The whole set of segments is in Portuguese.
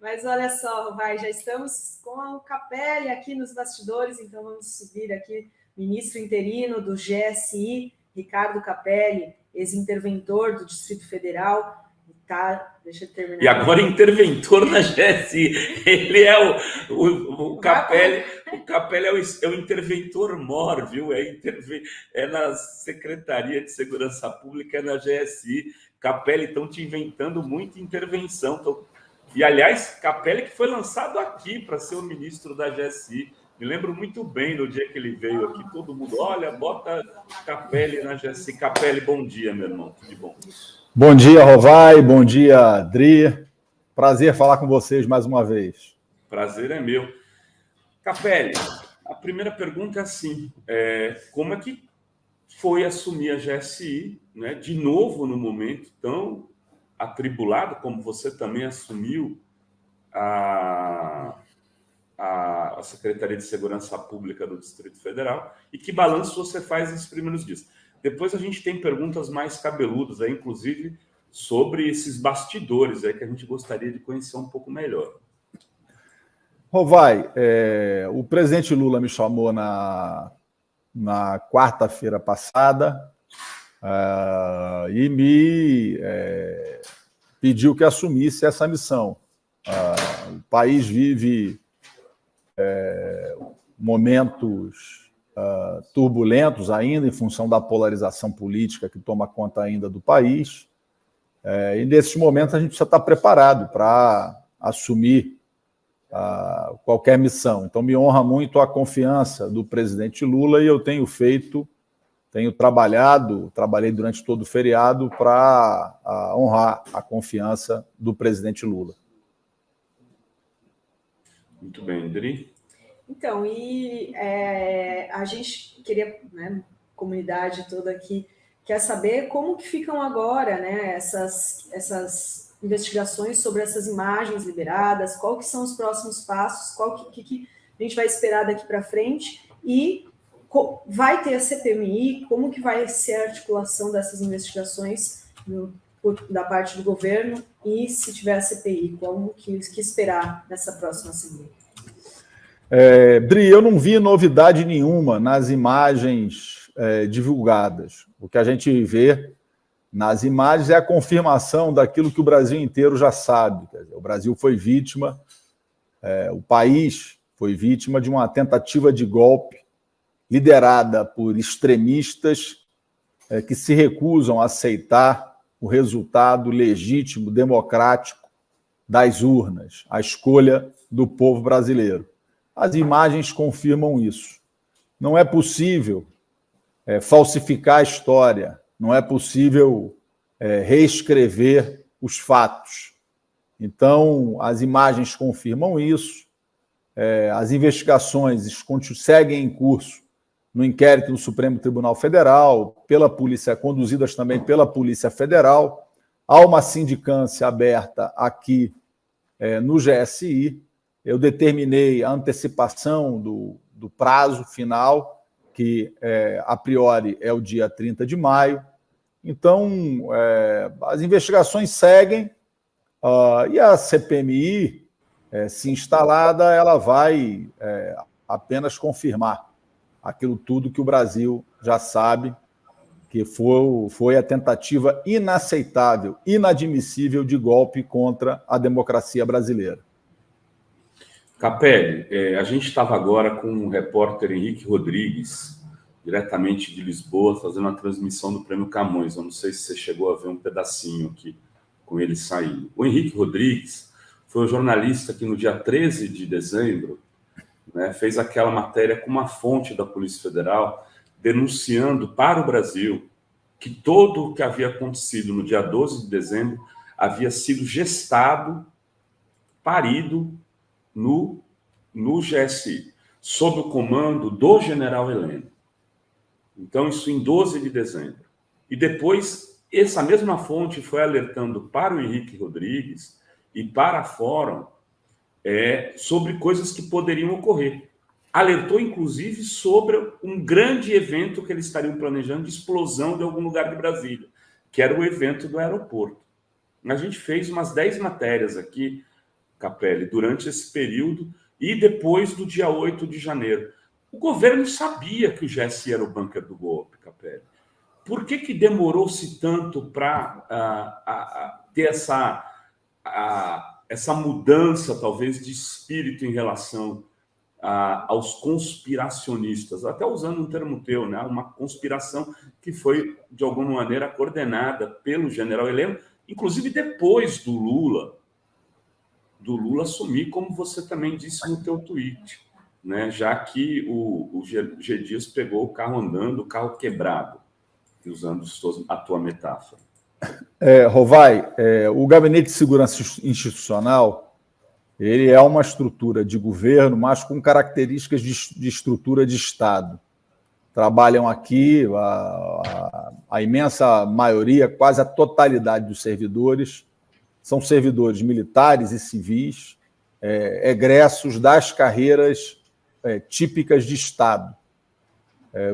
Mas olha só, já estamos com o Capelli aqui nos bastidores, então vamos subir aqui, ministro interino do GSI, Ricardo Capelli, ex-interventor do Distrito Federal. Tá, deixa eu terminar. E agora interventor na GSI. Ele é o Capelli. O Capelli é o interventor mor, viu? É na Secretaria de Segurança Pública, é na GSI. Capelli estão te inventando muita intervenção. E, aliás, Capelli que foi lançado aqui para ser o ministro da GSI. Me lembro muito bem no dia que ele veio aqui, todo mundo, olha, bota Capelli na GSI. Capelli, bom dia, meu irmão, tudo de bom. Bom dia, Rovai, bom dia, Dri. Prazer falar com vocês mais uma vez. Prazer é meu. Capelli, a primeira pergunta é assim, como é que foi assumir a GSI, né, de novo no momento tão atribulado como você também assumiu a Secretaria de Segurança Pública do Distrito Federal, e que balanço você faz nesses primeiros dias? Depois a gente tem perguntas mais cabeludas, aí, inclusive sobre esses bastidores aí, que a gente gostaria de conhecer um pouco melhor. Rovai, o presidente Lula me chamou na quarta-feira passada e me pediu que assumisse essa missão. O país vive momentos turbulentos ainda, em função da polarização política que toma conta ainda do país. E nesses momentos a gente precisa estar preparado para assumir qualquer missão. Então me honra muito a confiança do presidente Lula, e eu trabalhei durante todo o feriado para honrar a confiança do presidente Lula. Muito bem, Dri. Então, a gente queria, né, comunidade toda aqui, quer saber como que ficam agora, né, essas investigações sobre essas imagens liberadas, qual que são os próximos passos, qual que a gente vai esperar daqui para frente, e vai ter a CPMI, como que vai ser a articulação dessas investigações da parte do governo, e se tiver a CPI, como que esperar nessa próxima semana? Dri, eu não vi novidade nenhuma nas imagens divulgadas. O que a gente vê nas imagens é a confirmação daquilo que o Brasil inteiro já sabe. Quer dizer, o Brasil foi vítima, o país foi vítima de uma tentativa de golpe liderada por extremistas que se recusam a aceitar o resultado legítimo, democrático das urnas, a escolha do povo brasileiro. As imagens confirmam isso. Não é possível falsificar a história, não é possível reescrever os fatos. Então, as imagens confirmam isso, as investigações seguem em curso no inquérito do Supremo Tribunal Federal, conduzidas também pela Polícia Federal. Há uma sindicância aberta aqui no GSI. Eu determinei a antecipação do prazo final, que a priori é o dia 30 de maio. Então, as investigações seguem, e a CPMI, se instalada, ela vai apenas confirmar aquilo tudo que o Brasil já sabe, que foi a tentativa inaceitável, inadmissível de golpe contra a democracia brasileira. Capelli, a gente estava agora com o repórter Henrique Rodrigues, diretamente de Lisboa, fazendo a transmissão do Prêmio Camões. Eu não sei se você chegou a ver um pedacinho aqui com ele saindo. O Henrique Rodrigues foi o jornalista que no dia 13 de dezembro, né, fez aquela matéria com uma fonte da Polícia Federal denunciando para o Brasil que tudo o que havia acontecido no dia 12 de dezembro havia sido gestado, parido no GSI, sob o comando do general Heleno. Então, isso em 12 de dezembro. E depois, essa mesma fonte foi alertando para o Henrique Rodrigues e para a Fórum sobre coisas que poderiam ocorrer. Alertou, inclusive, sobre um grande evento que eles estariam planejando de explosão de algum lugar de Brasília, que era o evento do aeroporto. A gente fez umas 10 matérias aqui Capelli, durante esse período e depois do dia 8 de janeiro. O governo sabia que o GSI era o bunker do golpe, Capelli. Por que demorou-se tanto para ter essa mudança, talvez, de espírito em relação aos conspiracionistas? Até usando um termo teu, né? Uma conspiração que foi, de alguma maneira, coordenada pelo general Heleno, inclusive depois do Lula assumir, como você também disse no teu tweet, né? Já que o G. Dias pegou o carro andando, o carro quebrado, usando a tua metáfora. Rovai, o Gabinete de Segurança Institucional, ele é uma estrutura de governo, mas com características de estrutura de Estado. Trabalham aqui a imensa maioria, quase a totalidade dos servidores, são servidores militares e civis, egressos das carreiras típicas de Estado.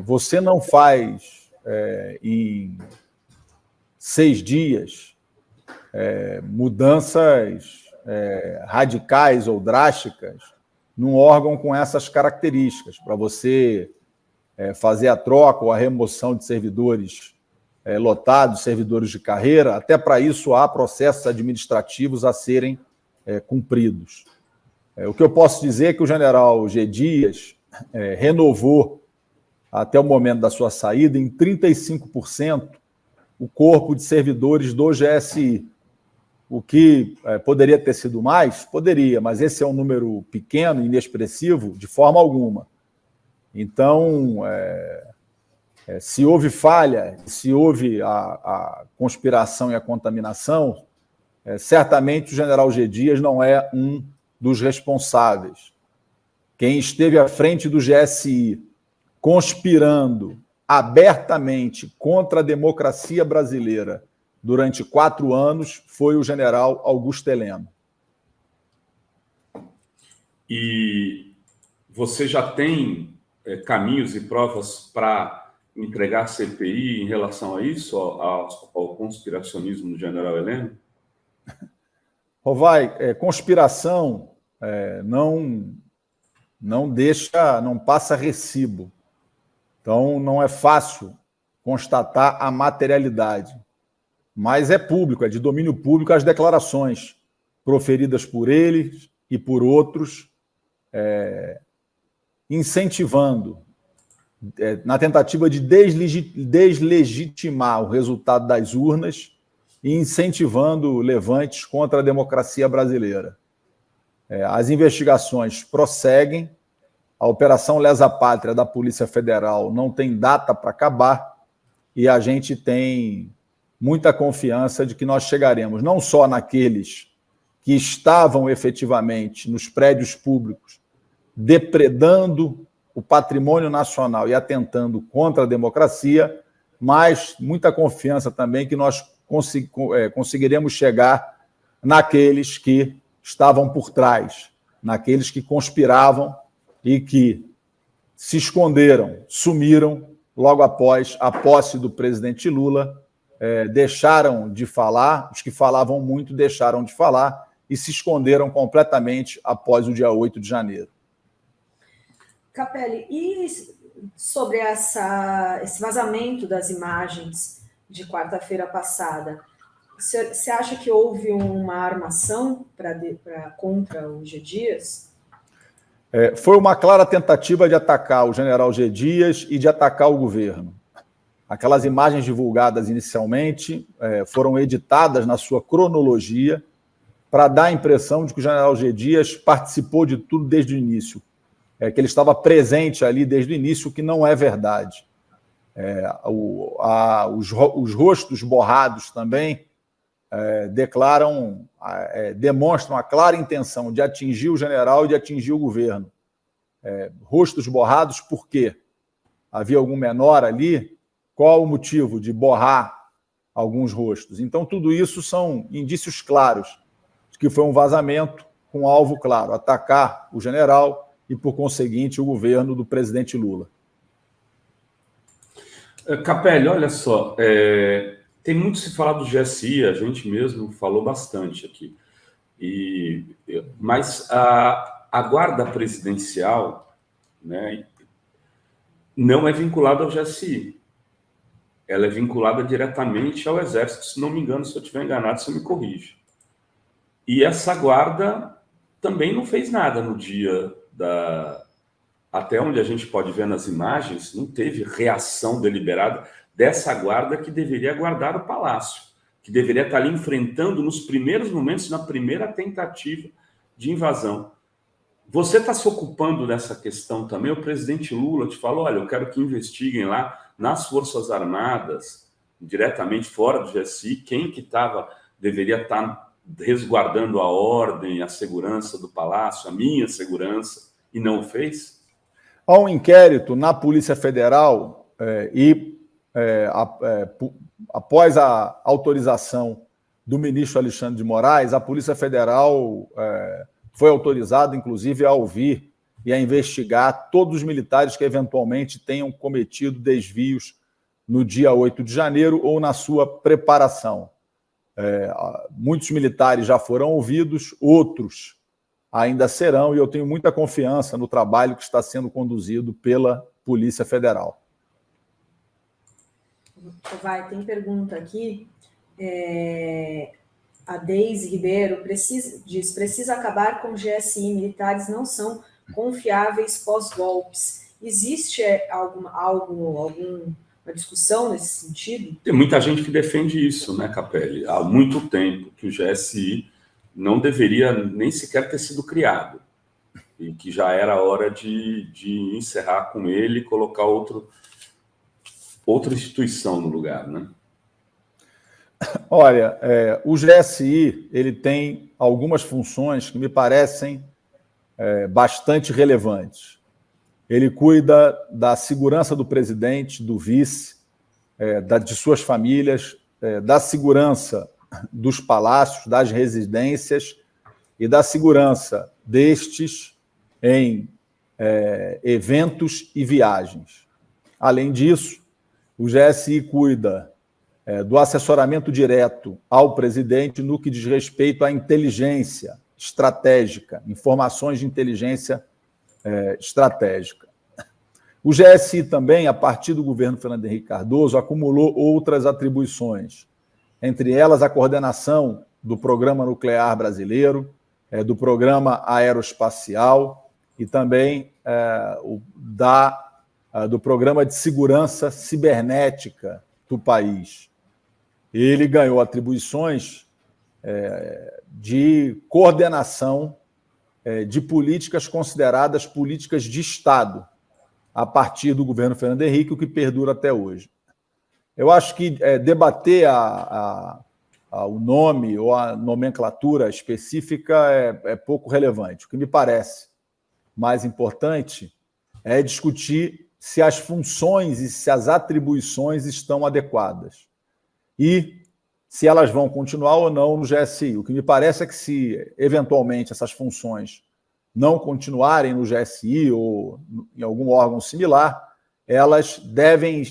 Você não faz em 6 dias mudanças radicais ou drásticas num órgão com essas características, para você fazer a troca ou a remoção de servidores lotados, servidores de carreira. Até para isso há processos administrativos a serem cumpridos. O que eu posso dizer é que o general G. Dias renovou, até o momento da sua saída, em 35% o corpo de servidores do GSI. O que poderia ter sido mais? Poderia, mas esse é um número pequeno, inexpressivo, de forma alguma. Então, se houve falha, se houve a conspiração e a contaminação, certamente o general G. Dias não é um dos responsáveis. Quem esteve à frente do GSI conspirando abertamente contra a democracia brasileira durante 4 anos foi o general Augusto Heleno. E você já tem caminhos e provas para entregar a CPI em relação a isso, ao conspiracionismo do general Heleno? Rovai, conspiração não passa recibo. Então, não é fácil constatar a materialidade. Mas é público, é de domínio público as declarações proferidas por eles e por outros, incentivando, na tentativa de deslegitimar o resultado das urnas e incentivando levantes contra a democracia brasileira. As investigações prosseguem. A Operação Lesa Pátria da Polícia Federal não tem data para acabar e a gente tem muita confiança de que nós chegaremos não só naqueles que estavam efetivamente nos prédios públicos depredando o patrimônio nacional e atentando contra a democracia, mas muita confiança também que nós conseguiremos chegar naqueles que estavam por trás, naqueles que conspiravam e que se esconderam, sumiram logo após a posse do presidente Lula, deixaram de falar, os que falavam muito deixaram de falar e se esconderam completamente após o dia 8 de janeiro. Capelli, e sobre esse vazamento das imagens de quarta-feira passada, você acha que houve uma armação contra o G. Dias? Foi uma clara tentativa de atacar o general G. Dias e de atacar o governo. Aquelas imagens divulgadas inicialmente foram editadas na sua cronologia para dar a impressão de que o general G. Dias participou de tudo desde o início, que ele estava presente ali desde o início, o que não é verdade. Os rostos borrados também demonstram a clara intenção de atingir o general e de atingir o governo. Rostos borrados por quê? Havia algum menor ali? Qual o motivo de borrar alguns rostos? Então, tudo isso são indícios claros de que foi um vazamento com alvo claro, atacar o general e, por conseguinte, o governo do presidente Lula. Capelli, olha só, tem muito se falar do GSI, a gente mesmo falou bastante aqui. Mas a guarda presidencial, né, não é vinculada ao GSI. Ela é vinculada diretamente ao Exército, se não me engano, se eu estiver enganado, você me corrige. E essa guarda também não fez nada no dia até onde a gente pode ver nas imagens, não teve reação deliberada dessa guarda que deveria guardar o palácio, que deveria estar ali enfrentando nos primeiros momentos, na primeira tentativa de invasão. Você está se ocupando dessa questão também? O presidente Lula te falou, olha, eu quero que investiguem lá nas Forças Armadas, diretamente fora do GSI, quem que deveria estar resguardando a ordem, a segurança do palácio, a minha segurança, e não o fez? Há um inquérito na Polícia Federal após a autorização do ministro Alexandre de Moraes, a Polícia Federal foi autorizada, inclusive, a ouvir e a investigar todos os militares que eventualmente tenham cometido desvios no dia 8 de janeiro ou na sua preparação. Muitos militares já foram ouvidos, outros ainda serão, e eu tenho muita confiança no trabalho que está sendo conduzido pela Polícia Federal. Tem pergunta aqui. A Deise Ribeiro diz: precisa acabar com o GSI, militares não são confiáveis pós-golpes. Existe alguma discussão nesse sentido? Tem muita gente que defende isso, né, Capelli? Há muito tempo que o GSI não deveria nem sequer ter sido criado e que já era hora de encerrar com ele e colocar outra instituição no lugar, né? Olha, o GSI ele tem algumas funções que me parecem bastante relevantes. Ele cuida da segurança do presidente, do vice, de suas famílias, da segurança dos palácios, das residências e da segurança destes em eventos e viagens. Além disso, o GSI cuida do assessoramento direto ao presidente no que diz respeito à inteligência estratégica, informações de inteligência estratégica. O GSI também, a partir do governo Fernando Henrique Cardoso, acumulou outras atribuições, entre elas a coordenação do Programa Nuclear Brasileiro, do Programa Aeroespacial e também do Programa de Segurança Cibernética do país. Ele ganhou atribuições de coordenação de políticas consideradas políticas de Estado, a partir do governo Fernando Henrique, o que perdura até hoje. Eu acho que debater o nome ou a nomenclatura específica é pouco relevante. O que me parece mais importante é discutir se as funções e se as atribuições estão adequadas e se elas vão continuar ou não no GSI. O que me parece é que se, eventualmente, essas funções não continuarem no GSI ou em algum órgão similar, elas devem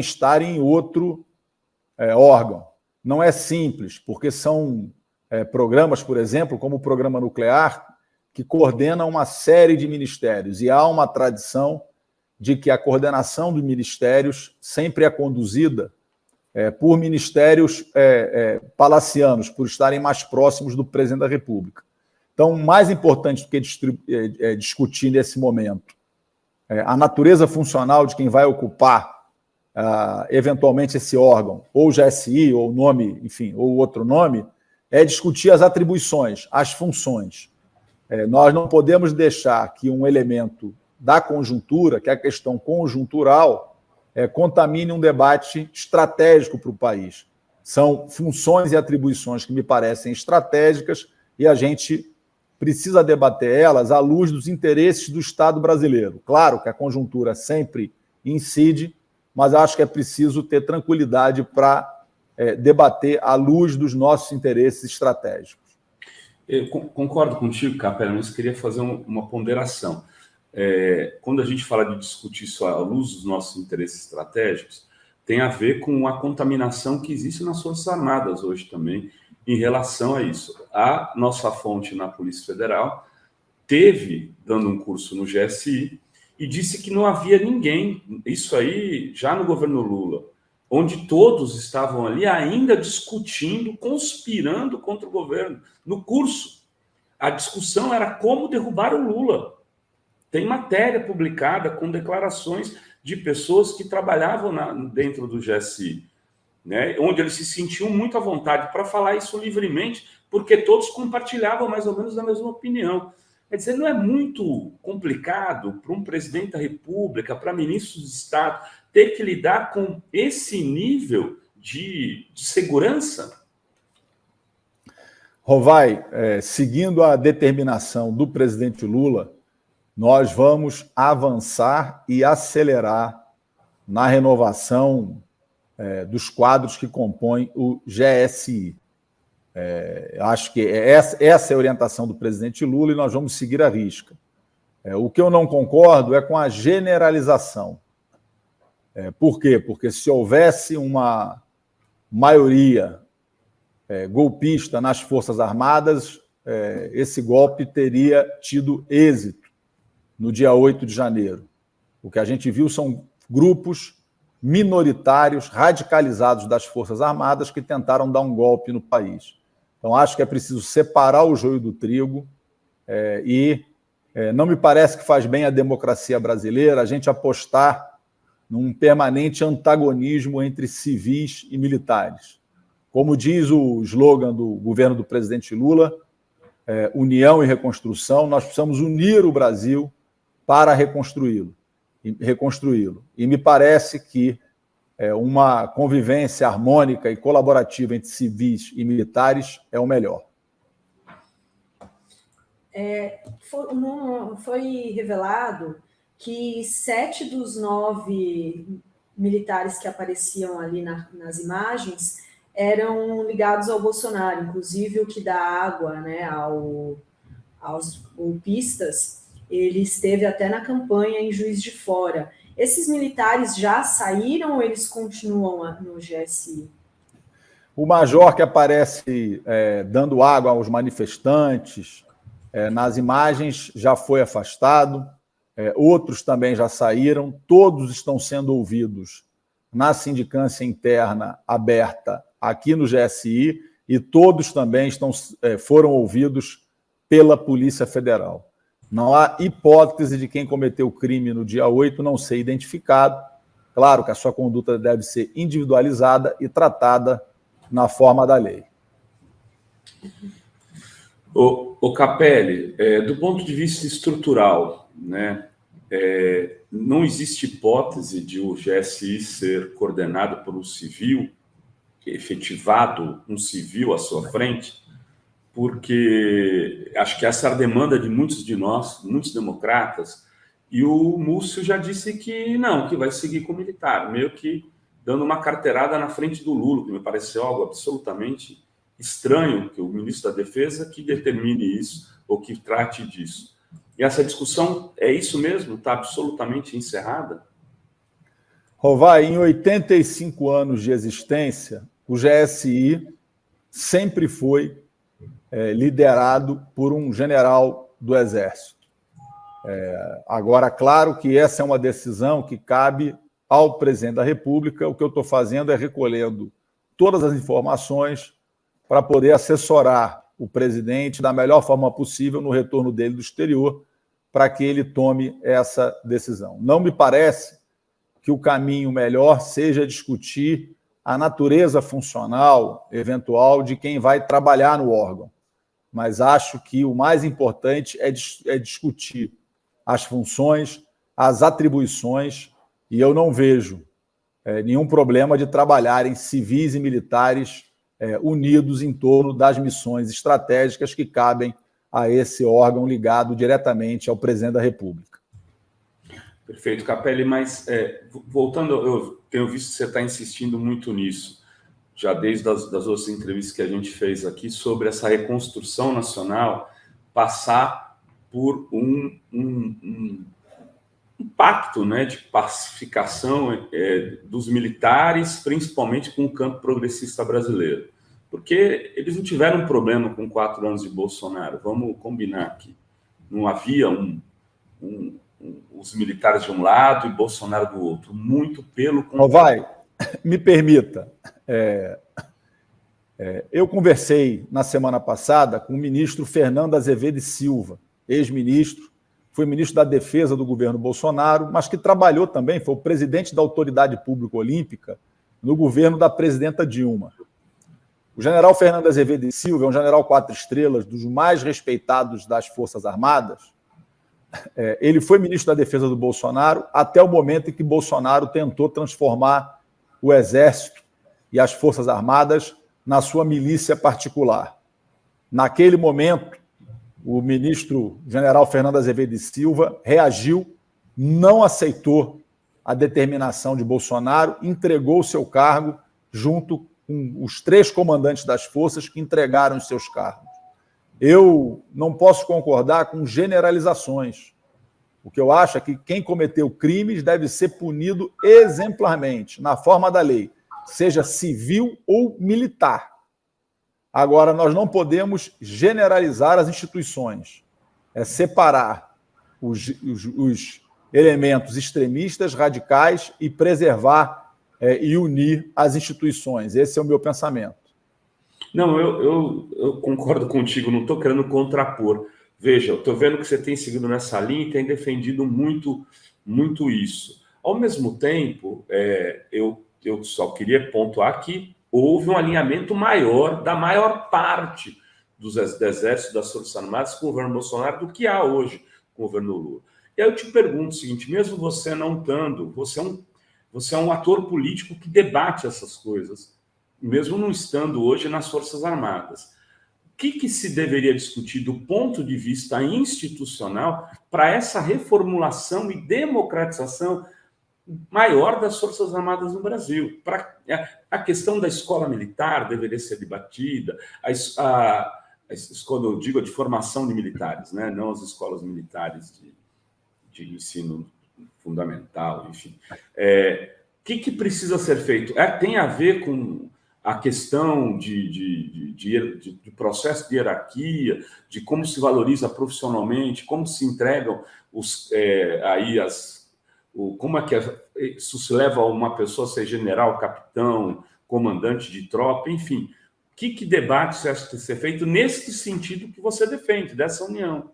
estar em outro órgão. Não é simples, porque são programas, por exemplo, como o Programa Nuclear, que coordena uma série de ministérios, e há uma tradição de que a coordenação dos ministérios sempre é conduzida por ministérios palacianos, por estarem mais próximos do presidente da República. Então, mais importante do que discutir nesse momento a natureza funcional de quem vai ocupar eventualmente esse órgão, ou GSI, ou nome, enfim, ou outro nome, é discutir as atribuições, as funções. Nós não podemos deixar que um elemento da conjuntura, que é a questão conjuntural, contamine um debate estratégico para o país. São funções e atribuições que me parecem estratégicas e a gente precisa debater elas à luz dos interesses do Estado brasileiro. Claro que a conjuntura sempre incide, mas acho que é preciso ter tranquilidade para debater à luz dos nossos interesses estratégicos. Eu concordo contigo, Capelli, mas queria fazer uma ponderação. Quando a gente fala de discutir isso à luz dos nossos interesses estratégicos, tem a ver com a contaminação que existe nas Forças Armadas hoje também, em relação a isso. A nossa fonte na Polícia Federal teve dando um curso no GSI e disse que não havia ninguém, isso aí já no governo Lula, onde todos estavam ali ainda discutindo, conspirando contra o governo. No curso, a discussão era como derrubar o Lula. Tem matéria publicada com declarações de pessoas que trabalhavam dentro do GSI, né, onde eles se sentiam muito à vontade para falar isso livremente, porque todos compartilhavam mais ou menos a mesma opinião. Quer dizer, não é muito complicado para um presidente da República, para ministros de Estado, ter que lidar com esse nível de segurança? Rovai, seguindo a determinação do presidente Lula, nós vamos avançar e acelerar na renovação dos quadros que compõem o GSI. Acho que essa é a orientação do presidente Lula e nós vamos seguir à risca. O que eu não concordo é com a generalização. Por quê? Porque se houvesse uma maioria golpista nas Forças Armadas, esse golpe teria tido êxito no dia 8 de janeiro. O que a gente viu são grupos minoritários, radicalizados das Forças Armadas que tentaram dar um golpe no país. Então, acho que é preciso separar o joio do trigo e não me parece que faz bem à democracia brasileira a gente apostar num permanente antagonismo entre civis e militares. Como diz o slogan do governo do presidente Lula, união e reconstrução, nós precisamos unir o Brasil para reconstruí-lo. E me parece que uma convivência harmônica e colaborativa entre civis e militares é o melhor. Foi revelado que 7 dos 9 militares que apareciam ali nas imagens eram ligados ao Bolsonaro, inclusive o que dá água, né, aos golpistas. Ele esteve até na campanha em Juiz de Fora. Esses militares já saíram ou eles continuam no GSI? O major que aparece dando água aos manifestantes nas imagens já foi afastado, outros também já saíram, todos estão sendo ouvidos na sindicância interna aberta aqui no GSI e todos também foram ouvidos pela Polícia Federal. Não há hipótese de quem cometeu o crime no dia 8 não ser identificado. Claro que a sua conduta deve ser individualizada e tratada na forma da lei. O Capelli, do ponto de vista estrutural, né, não existe hipótese de o GSI ser coordenado por um civil, efetivado um civil à sua frente, porque acho que essa é a demanda de muitos de nós, muitos democratas, e o Múcio já disse que não, que vai seguir com o militar, meio que dando uma carteirada na frente do Lula, que me pareceu algo absolutamente estranho, que o ministro da Defesa que determine isso, ou que trate disso. E essa discussão, é isso mesmo? Está absolutamente encerrada? Rovai, em 85 anos de existência, o GSI sempre foi liderado por um general do Exército. Agora, claro que essa é uma decisão que cabe ao presidente da República. O que eu estou fazendo é recolhendo todas as informações para poder assessorar o presidente da melhor forma possível no retorno dele do exterior, para que ele tome essa decisão. Não me parece que o caminho melhor seja discutir a natureza funcional eventual de quem vai trabalhar no órgão, mas acho que o mais importante é discutir as funções, as atribuições, e eu não vejo nenhum problema de trabalharem civis e militares unidos em torno das missões estratégicas que cabem a esse órgão ligado diretamente ao presidente da República. Perfeito, Capelli, mas voltando, eu tenho visto que você está insistindo muito nisso, já desde as outras entrevistas que a gente fez aqui, sobre essa reconstrução nacional passar por um pacto, né, de pacificação dos militares, principalmente com o campo progressista brasileiro. Porque eles não tiveram um problema com 4 anos de Bolsonaro, vamos combinar aqui. Não havia os militares de um lado e Bolsonaro do outro, muito pelo contrário. Me permita, eu conversei na semana passada com o ministro Fernando Azevedo e Silva, ex-ministro, foi ministro da Defesa do governo Bolsonaro, mas que trabalhou também, foi o presidente da Autoridade Pública Olímpica no governo da presidenta Dilma. O general Fernando Azevedo e Silva é um general 4 estrelas, dos mais respeitados das Forças Armadas. Ele foi ministro da Defesa do Bolsonaro até o momento em que Bolsonaro tentou transformar o Exército e as Forças Armadas na sua milícia particular. Naquele momento, o ministro general Fernando Azevedo e Silva reagiu, não aceitou a determinação de Bolsonaro, entregou o seu cargo junto com os 3 comandantes das forças que entregaram os seus cargos. Eu não posso concordar com generalizações. O que eu acho é que quem cometeu crimes deve ser punido exemplarmente, na forma da lei, seja civil ou militar. Agora, nós não podemos generalizar as instituições, separar os elementos extremistas, radicais e preservar e unir as instituições. Esse é o meu pensamento. Não, eu concordo contigo, não estou querendo contrapor. Veja, eu estou vendo que você tem seguido nessa linha e tem defendido muito, muito isso. Ao mesmo tempo, eu só queria pontuar que houve um alinhamento maior da maior parte do Exército, das Forças Armadas com o governo Bolsonaro do que há hoje com o governo Lula. E aí eu te pergunto o seguinte, mesmo você não estando, você é um ator político que debate essas coisas, mesmo não estando hoje nas Forças Armadas. O que se deveria discutir do ponto de vista institucional para essa reformulação e democratização maior das Forças Armadas no Brasil? A questão da escola militar deveria ser debatida, quando eu digo de formação de militares, né? Não as escolas militares de ensino fundamental, enfim. O que precisa ser feito? Tem a ver com a questão de processo de hierarquia, de como se valoriza profissionalmente, como se entregam como é que isso se leva a uma pessoa a ser general, capitão, comandante de tropa, enfim. Que debate você acha que ser feito nesse sentido que você defende, dessa união?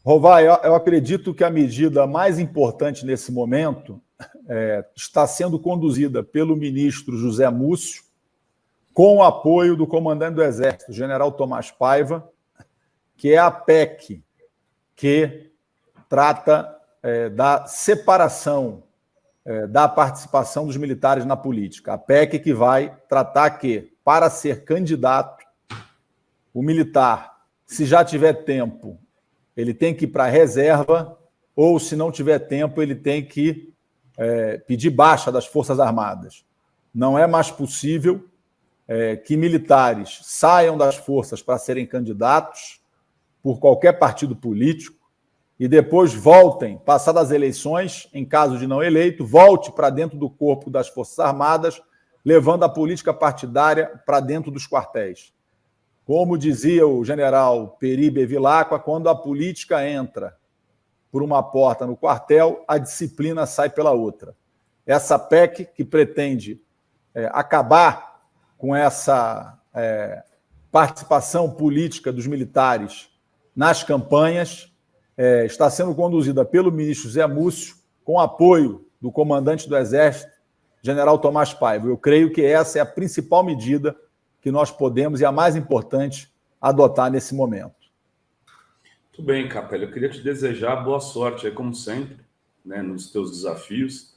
Rovai, eu acredito que a medida mais importante nesse momento está sendo conduzida pelo ministro José Múcio, com o apoio do comandante do Exército, general Tomás Paiva, que é a PEC que trata da separação da participação dos militares na política. A PEC que vai tratar que, para ser candidato, o militar, se já tiver tempo, ele tem que ir para a reserva, ou, se não tiver tempo, ele tem que pedir baixa das Forças Armadas. Não é mais possível que militares saiam das forças para serem candidatos por qualquer partido político e depois voltem, passadas as eleições, em caso de não eleito, volte para dentro do corpo das Forças Armadas, levando a política partidária para dentro dos quartéis. Como dizia o general Peri Bevilacqua, quando a política entra por uma porta no quartel, a disciplina sai pela outra. Essa PEC, que pretende acabar com essa participação política dos militares nas campanhas, está sendo conduzida pelo ministro Zé Múcio, com apoio do comandante do Exército, general Tomás Paiva. Eu creio que essa é a principal medida que nós podemos e a mais importante adotar nesse momento. Muito bem, Capelli. Eu queria te desejar boa sorte, aí, como sempre, né, nos teus desafios.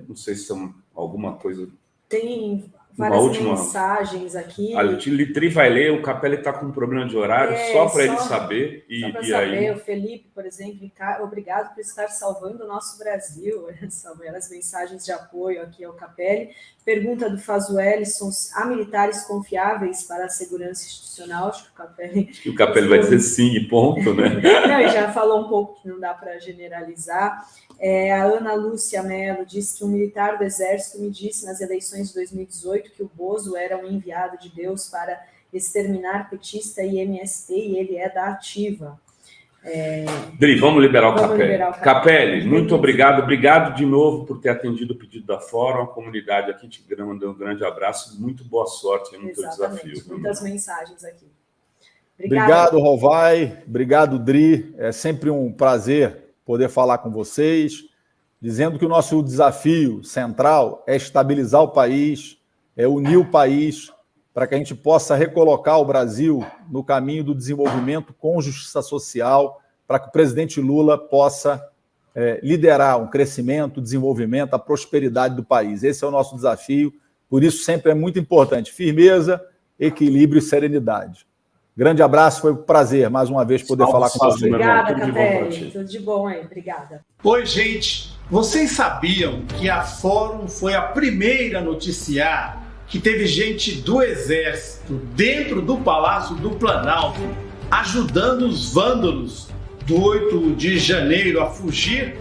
Não sei se são alguma coisa... Tem várias mensagens aqui. A Litri vai ler, o Capelli está com um problema de horário, só para ele saber. Só para saber, o Felipe, por exemplo, obrigado por estar salvando o nosso Brasil. São as mensagens de apoio aqui ao Capelli. Pergunta do Fazuelison: há militares confiáveis para a segurança institucional? Acho que o Capelli vai dizer sim e ponto, né? Não, ele já falou um pouco que não dá para generalizar. A Ana Lúcia Mello diz que um militar do Exército me disse nas eleições de 2018 2018 que o Bozo era um enviado de Deus para exterminar petista e MST, e ele é da Ativa. Dri, vamos liberar o Vamos Capelli. liberar o Capelli. Capelli, muito obrigado. Obrigado de novo por ter atendido o pedido da Fórum. A comunidade aqui te manda um grande abraço. Muito boa sorte no teu desafio. Muitas mensagens aqui. Obrigado, Rovai. Obrigado, Dri. É sempre um prazer poder falar com vocês, dizendo que o nosso desafio central é estabilizar o país, é unir o país, para que a gente possa recolocar o Brasil no caminho do desenvolvimento com justiça social, para que o presidente Lula possa liderar um crescimento, desenvolvimento, a prosperidade do país. Esse é o nosso desafio, por isso sempre é muito importante firmeza, equilíbrio e serenidade. Grande abraço, foi um prazer mais uma vez poder falar com vocês. Obrigada, Capelli. Tudo de bom aí, obrigada. Oi, gente. Vocês sabiam que a Fórum foi a primeira a noticiar que teve gente do Exército dentro do Palácio do Planalto ajudando os vândalos do 8 de janeiro a fugir?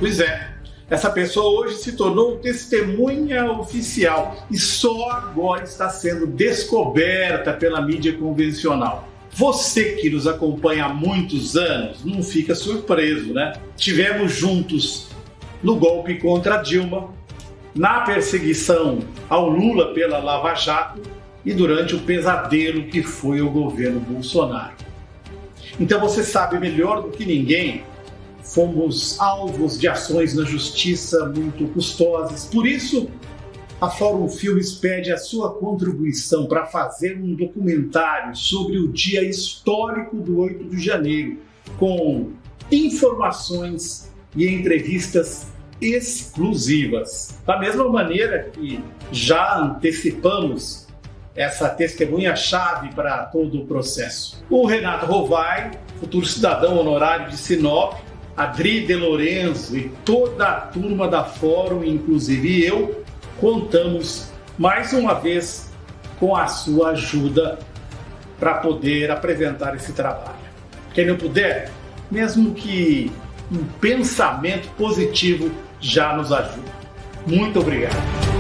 Pois é. Essa pessoa hoje se tornou testemunha oficial e só agora está sendo descoberta pela mídia convencional. Você que nos acompanha há muitos anos não fica surpreso, né? Tivemos juntos no golpe contra Dilma, na perseguição ao Lula pela Lava Jato e durante o pesadelo que foi o governo Bolsonaro. Então você sabe melhor do que ninguém. Fomos alvos de ações na justiça muito custosas. Por isso, a Fórum Filmes pede a sua contribuição para fazer um documentário sobre o dia histórico do 8 de janeiro, com informações e entrevistas exclusivas. Da mesma maneira que já antecipamos essa testemunha-chave para todo o processo. O Renato Rovai, futuro cidadão honorário de Sinop, a Dri De Lorenzo e toda a turma da Fórum, inclusive eu, contamos mais uma vez com a sua ajuda para poder apresentar esse trabalho. Quem não puder, mesmo que um pensamento positivo já nos ajuda. Muito obrigado.